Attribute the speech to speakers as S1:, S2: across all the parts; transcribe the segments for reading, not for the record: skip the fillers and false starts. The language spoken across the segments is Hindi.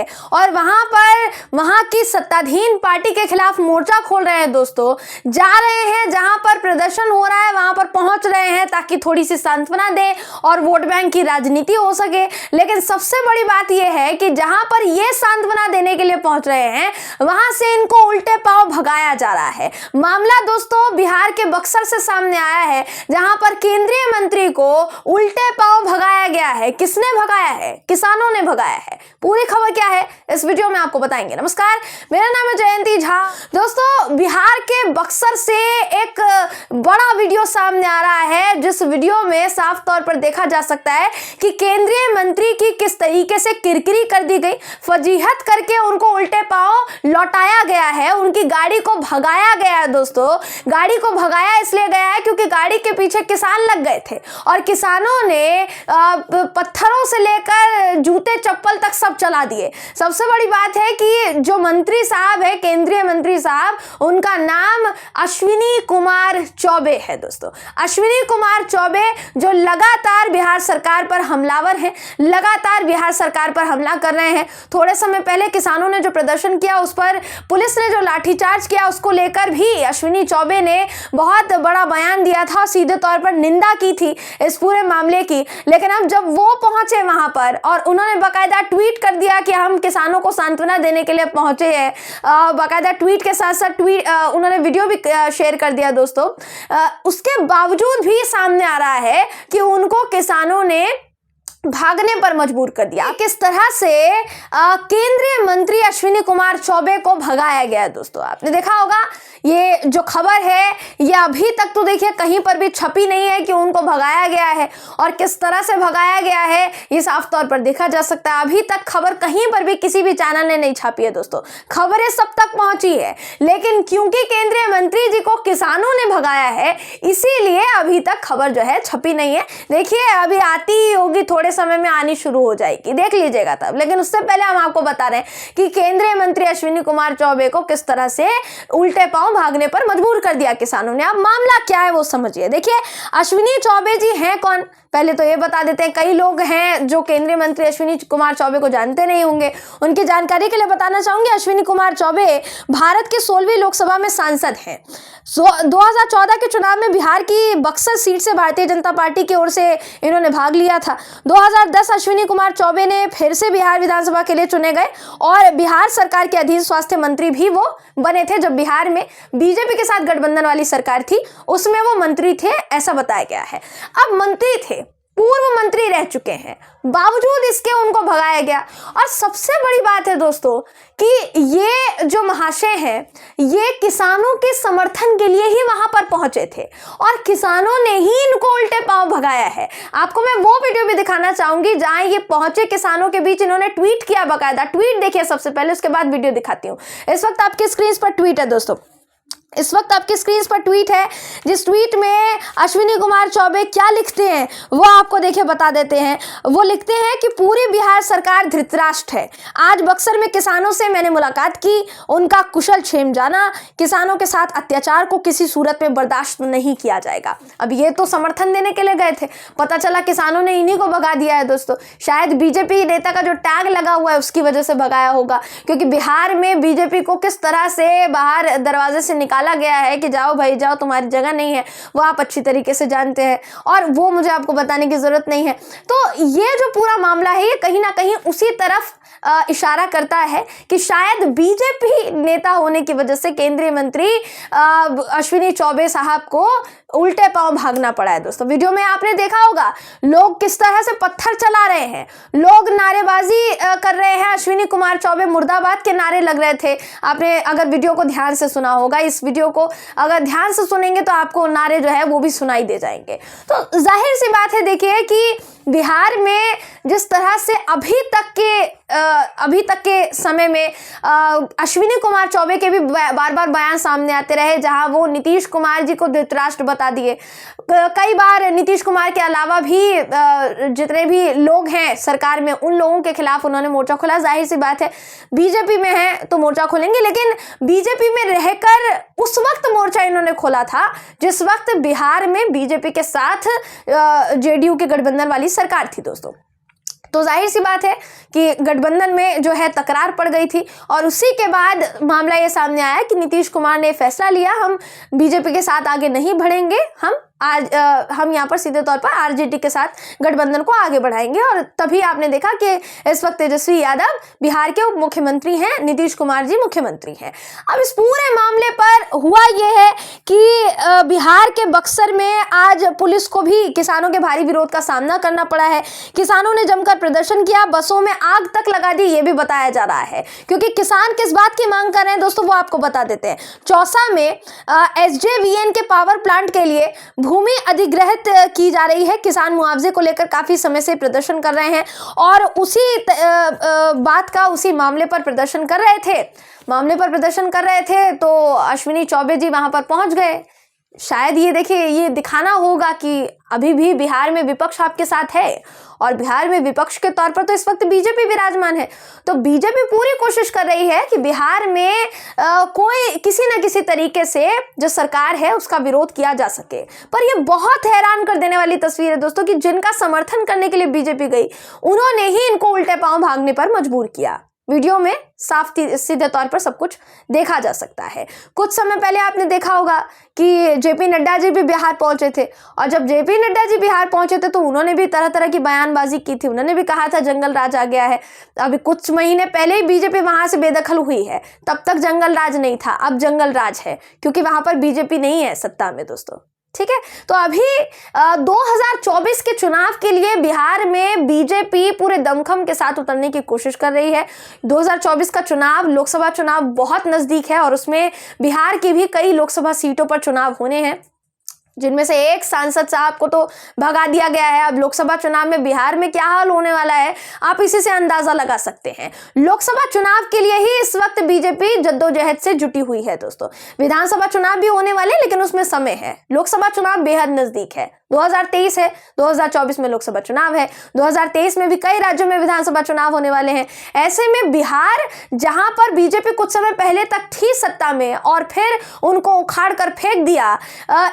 S1: है और वहां की सत्ताधीन पार्टी के खिलाफ मोर्चा खोल रहे हैं दोस्तों, जा रहे हैं जहां पर प्रदर्शन हो रहा है वहां पर पहुंच रहे हैं ताकि थोड़ी सी सांत्वना दें और वोट बैंक की राजनीति हो सके। लेकिन सबसे बड़ी बात यह है कि जहां पर ये सांत्वना देने के लिए पहुंच रहे हैं वहां से इनको उल्टे पांव भगाया जा रहा है। मामला दोस्तों बिहार के बक्सर से सामने आया है, जहां पर केंद्रीय मंत्री को उल्टे पांव भगाया गया है। किसने भगाया है? किसानों ने भगाया है। पूरी खबर क्या है इस वीडियो में आपको बताएंगे। नमस्कार, मेरा नाम है जयंती झा। दोस्तों बिहार के बक्सर से एक बड़ा वीडियो सामने आ रहा है, जिस वीडियो में साफ तौर पर देखा जा सकता है कि केंद्रीय मंत्री की किस तरीके से किरकिरी कर दी गई, फजीहत करके उनको उल्टे पांव लौटाया गया है, उनकी गाड़ी को भगाया गया है। दोस्तों गाड़ी को भगाया इसलिए गया है क्योंकि गाड़ी के पीछे किसान लग गए थे और किसानों ने पत्थरों से लेकर जूते चप्पल तक सब चला दिए। सबसे बड़ी बात है कि जो मंत्री साहब है, केंद्रीय मंत्री साहब, उनका नाम अश्विनी कुमार चौबे है। दोस्तों अश्विनी कुमार चौबे जो लगातार बिहार सरकार पर हमलावर हैं, लगातार बिहार सरकार पर हमला कर रहे हैं। थोड़े समय पहले किसानों ने जो प्रदर्शन किया उस पर पुलिस ने जो लाठीचार्ज किया उसको लेकर भी अश्विनी चौबे ने बहुत बड़ा बयान दिया था, सीधे तौर पर निंदा की थी इस पूरे मामले की। लेकिन अब जब वो पहुंचे वहां पर और उन्होंने बाकायदा ट्वीट कर दिया कि हम किसानों को सांत्वना देने के लिए पहुंचे हैं, बाकायदा ट्वीट के साथ साथ उन्होंने वीडियो भी शेयर कर दिया। दोस्तों उसके बावजूद भी सामने आ रहा है कि उनको किसानों ने भागने पर मजबूर कर दिया। किस तरह से केंद्रीय मंत्री अश्विनी कुमार चौबे को भगाया गया। दोस्तों आपने देखा होगा ये जो खबर है ये अभी तक तो देखिए कहीं पर भी छपी नहीं है कि उनको भगाया गया है, और किस तरह से भगाया गया है ये साफ तौर पर देखा जा सकता है। अभी तक खबर कहीं पर भी किसी भी चैनल ने नहीं छापी है। दोस्तों खबरें सब तक पहुंची है, लेकिन क्योंकि केंद्रीय मंत्री जी को किसानों ने भगाया है इसीलिए अभी तक खबर जो है छपी नहीं है। देखिए अभी आती ही होगी, थोड़े समय में आनी शुरू हो जाएगी, देख लीजिएगा तब। लेकिन उससे पहले हम आपको बता रहे हैं कि केंद्रीय मंत्री अश्विनी कुमार चौबे को किस तरह से उल्टे पांव भागने पर मजबूर कर दिया किसानों ने। अब मामला क्या है वो समझिए। देखिए अश्विनी चौबे जी हैं कौन, पहले तो ये बता देते हैं। कई लोग हैं जो केंद्रीय मंत्री अश्विनी कुमार चौबे को जानते नहीं होंगे, उनकी जानकारी के लिए बताना चाहूंगी। अश्विनी कुमार चौबे भारत के 16वीं लोकसभा में सांसद हैं। 2014 के चुनाव में बिहार की बक्सर सीट से भारतीय जनता पार्टी की ओर से इन्होंने भाग लिया था। 2010 अश्विनी कुमार चौबे ने फिर से बिहार विधानसभा के लिए चुने गए और बिहार सरकार के अधीन स्वास्थ्य मंत्री भी वो बने थे। जब बिहार में बीजेपी के साथ गठबंधन वाली सरकार थी उसमें वो मंत्री थे, ऐसा बताया गया है। अब मंत्री थे, पूर्व मंत्री रह चुके हैं, बावजूद इसके उनको भगाया गया। और सबसे बड़ी बात है दोस्तों कि ये जो महाशय हैं ये किसानों के समर्थन के लिए ही वहां पर पहुंचे थे और किसानों ने ही इनको उल्टे पांव भगाया है। आपको मैं वो वीडियो भी दिखाना चाहूंगी जहां ये पहुंचे किसानों के बीच, इन्होंने ट्वीट किया बाकायदा। ट्वीट देखिए सबसे पहले, उसके बाद वीडियो दिखाती हूँ। इस वक्त आपकी स्क्रीन पर ट्वीट है दोस्तों, इस वक्त आपकी स्क्रीन पर ट्वीट है, जिस ट्वीट में अश्विनी कुमार चौबे क्या लिखते हैं वो आपको देखिए बता देते हैं। वो लिखते हैं कि पूरी बिहार सरकार धृतराष्ट्र है। आज बक्सर में किसानों से मैंने मुलाकात की, उनका कुशल क्षेम जाना। किसानों के साथ अत्याचार को किसी सूरत में बर्दाश्त नहीं किया जाएगा। अब ये तो समर्थन देने के लिए गए थे, पता चला किसानों ने इन्हीं को भगा दिया है। दोस्तों शायद बीजेपी नेता का जो टैग लगा हुआ है उसकी वजह से भगाया होगा, क्योंकि बिहार में बीजेपी को किस तरह से बाहर दरवाजे से निकाला गया है कि जाओ भाई जाओ, तुम्हारी जगह नहीं है, वो आप अच्छी तरीके से जानते हैं और वो मुझे आपको बताने की जरूरत नहीं है। तो ये जो पूरा मामला है ये कहीं ना कहीं उसी तरफ इशारा करता है कि शायद बीजेपी नेता होने की वजह से केंद्रीय मंत्री अश्विनी चौबे साहब को उल्टे पांव भागना पड़ा है। दोस्तों वीडियो में आपने देखा होगा लोग किस तरह से पत्थर चला रहे हैं, लोग नारेबाजी कर रहे हैं। अश्विनी कुमार चौबे मुर्दाबाद के नारे लग रहे थे। आपने अगर वीडियो को ध्यान से सुना होगा, इस वीडियो को अगर ध्यान से सुनेंगे तो आपको नारे जो है वो भी सुनाई दे जाएंगे। तो जाहिर सी बात है देखिए कि बिहार में जिस तरह से अभी तक के समय में अश्विनी कुमार चौबे के भी बार बार बयान सामने आते रहे, जहां वो नीतीश कुमार जी को धृतराष्ट्र बता दिए। कई बार नीतीश कुमार के अलावा भी जितने भी लोग हैं सरकार में उन लोगों के खिलाफ उन्होंने मोर्चा खोला। जाहिर सी बात है बीजेपी में है तो मोर्चा खोलेंगे, लेकिन बीजेपी में रहकर उस वक्त मोर्चा इन्होंने खोला था जिस वक्त बिहार में बीजेपी के साथ जेडीयू के गठबंधन वाली सरकार थी। दोस्तों तो जाहिर सी बात है कि गठबंधन में जो है तकरार पड़ गई थी और उसी के बाद मामला ये सामने आया कि नीतीश कुमार ने फैसला लिया, हम बीजेपी के साथ आगे नहीं बढ़ेंगे, हम यहाँ पर सीधे तौर पर आरजेडी के साथ गठबंधन को आगे बढ़ाएंगे। और तभी आपने देखा कि इस वक्त तेजस्वी यादव बिहार के उप मुख्यमंत्री हैं, नीतीश कुमार जी मुख्यमंत्री हैं। अब इस पूरे मामले पर हुआ यह है कि बिहार के बक्सर में आज पुलिस को भी किसानों के भारी विरोध का सामना करना पड़ा है। किसानों ने जमकर प्रदर्शन किया, बसों में आग तक लगा दी, ये भी बताया जा रहा है। क्योंकि किसान किस बात की मांग कर रहे हैं दोस्तों, वो आपको बता देते हैं। चौसा में SJVN के पावर प्लांट के लिए भूमि अधिग्रहित की जा रही है। किसान मुआवजे को लेकर काफी समय से प्रदर्शन कर रहे हैं और उसी बात का, उसी मामले पर प्रदर्शन कर रहे थे तो अश्विनी चौबे जी वहां पर पहुंच गए। शायद ये देखिए, ये दिखाना होगा कि अभी भी बिहार में विपक्ष आपके साथ है और बिहार में विपक्ष के तौर पर तो इस वक्त बीजेपी विराजमान है। तो बीजेपी पूरी कोशिश कर रही है कि बिहार में कोई किसी न किसी तरीके से जो सरकार है उसका विरोध किया जा सके। पर यह बहुत हैरान कर देने वाली तस्वीर है दोस्तों कि जिनका समर्थन करने के लिए बीजेपी गई, उन्होंने ही इनको उल्टे पांव भागने पर मजबूर किया। वीडियो में साफ सीधे तौर पर सब कुछ देखा जा सकता है। कुछ समय पहले आपने देखा होगा कि जेपी नड्डा जी भी बिहार पहुंचे थे और जब जेपी नड्डा जी बिहार पहुंचे थे तो उन्होंने भी तरह तरह की बयानबाजी की थी। उन्होंने भी कहा था जंगल राज आ गया है। अभी कुछ महीने पहले ही बीजेपी वहां से बेदखल हुई है, तब तक जंगल राज नहीं था, अब जंगल राज है क्योंकि वहां पर बीजेपी नहीं है सत्ता में दोस्तों। ठीक है, तो अभी 2024 के चुनाव के लिए बिहार में बीजेपी पूरे दमखम के साथ उतरने की कोशिश कर रही है। 2024 का चुनाव, लोकसभा चुनाव बहुत नजदीक है और उसमें बिहार की भी कई लोकसभा सीटों पर चुनाव होने हैं, जिनमें से एक सांसद साहब को तो भगा दिया गया है। अब लोकसभा चुनाव में बिहार में क्या हाल होने वाला है आप इसी से अंदाजा लगा सकते हैं। लोकसभा चुनाव के लिए ही इस वक्त बीजेपी जद्दोजहद से जुटी हुई है दोस्तों। विधानसभा चुनाव भी होने वाले लेकिन उसमें समय है, लोकसभा चुनाव बेहद नजदीक है। 2023 है, 2024 में लोकसभा चुनाव है, 2023 में भी कई राज्यों में विधानसभा चुनाव होने वाले हैं। ऐसे में बिहार, जहां पर बीजेपी कुछ समय पहले तक थी सत्ता में और फिर उनको उखाड़ कर फेंक दिया,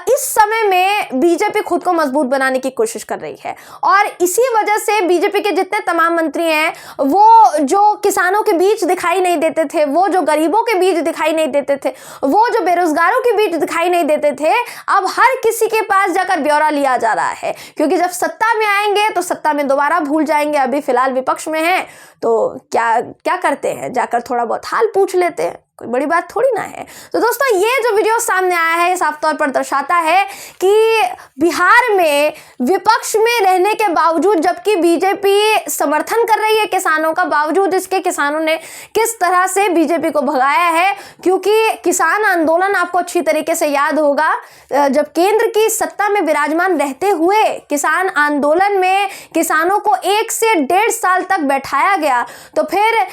S1: इस समय में बीजेपी खुद को मजबूत बनाने की कोशिश कर रही है। और इसी वजह से बीजेपी के जितने तमाम मंत्री हैं, वो जो किसानों के बीच दिखाई नहीं देते थे, वो जो गरीबों के बीच दिखाई नहीं देते थे, वो जो बेरोजगारों के बीच दिखाई नहीं देते थे, अब हर किसी के पास जाकर ब्यौरा लिया जा रहा है। क्योंकि जब सत्ता में आएंगे तो सत्ता में दोबारा भूल जाएंगे। अभी फिलहाल विपक्ष में हैं तो क्या करते हैं, जाकर थोड़ा बहुत हाल पूछ लेते हैं, कोई बड़ी बात थोड़ी ना है। तो दोस्तों ये जो वीडियो सामने आया है, साफ तौर पर दर्शाता है कि बिहार में विपक्ष में रहने के बावजूद, जबकि बीजेपी समर्थन कर रही है किसानों का, बावजूद इसके किसानों ने किस तरह से बीजेपी को भगाया है। क्योंकि किसान आंदोलन आपको अच्छी तरीके से याद होगा, जब केंद्र की सत्ता में विराजमान रहते हुए किसान आंदोलन में किसानों को 1 से 1.5 साल तक बैठाया गया, तो फिर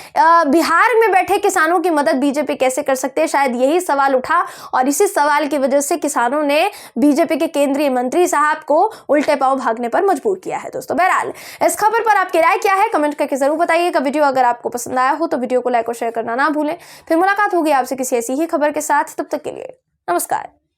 S1: बिहार में बैठे किसानों की मदद बीजेपी कैसे कर सकते हैं, शायद यही सवाल उठा और इसी सवाल की वजह से किसानों ने बीजेपी के केंद्रीय मंत्री साहब को उल्टे पांव भागने पर मजबूर किया है दोस्तों। बहरहाल इस खबर पर आपकी राय क्या है कमेंट करके जरूर बताइएगा। वीडियो अगर आपको पसंद आया हो तो वीडियो को लाइक और शेयर करना ना भूलें। फिर मुलाकात होगी आपसे किसी ऐसी ही खबर के साथ, तब तक के लिए नमस्कार।